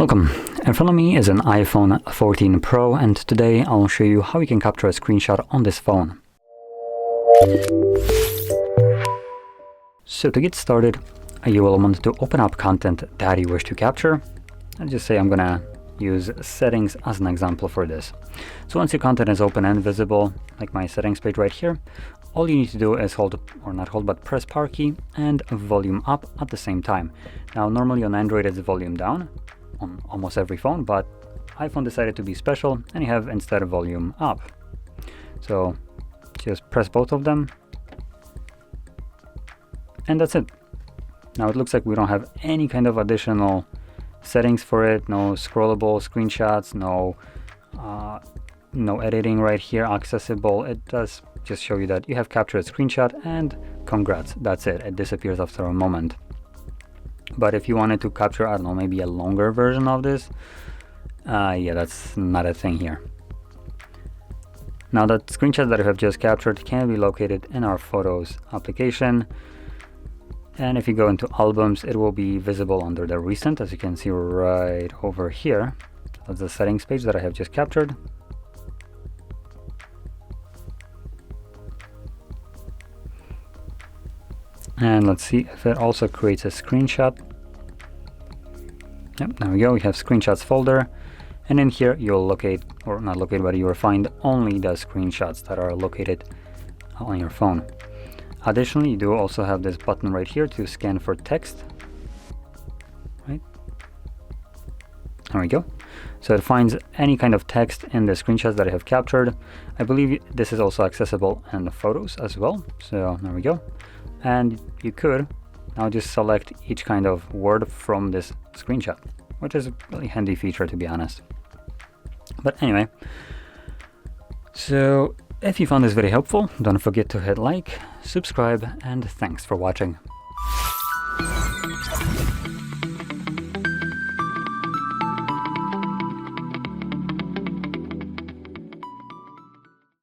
Welcome. In front of me is an iPhone 14 Pro, and today I'll show you how you can capture a screenshot on this phone. So to get started, you will want to open up content that you wish to capture. I'll just say I'm gonna use settings as an example for this. So once your content is open and visible, like my settings page right here, all you need to do is hold, or not hold, but press power key and volume up at the same time. Now normally on Android it's volume down on almost every phone, but iPhone decided to be special and you have instead volume up. So just press both of them and that's it. Now it looks like we don't have any kind of additional settings for it, no scrollable screenshots, no editing right here accessible. It does just show you that you have captured a screenshot and congrats, that's it. It disappears after a moment. But if you wanted to capture, I don't know, maybe a longer version of this, yeah, that's not a thing here. Now that screenshot that I have just captured can be located in our Photos application. And if you go into albums, it will be visible under the recent, as you can see right over here. That's the settings page that I have just captured. And let's see if it also creates a screenshot. Yep, there we go. We have screenshots folder. And in here you'll locate, or not locate, but you will find only the screenshots that are located on your phone. Additionally, you do also have this button right here to scan for text. Right? There we go. So it finds any kind of text in the screenshots that I have captured. I believe this is also accessible in the photos as well. So there we go. And you could now just select each kind of word from this screenshot, which is a really handy feature, to be honest. But anyway, so if you found this video helpful, don't forget to hit like, subscribe, and thanks for watching.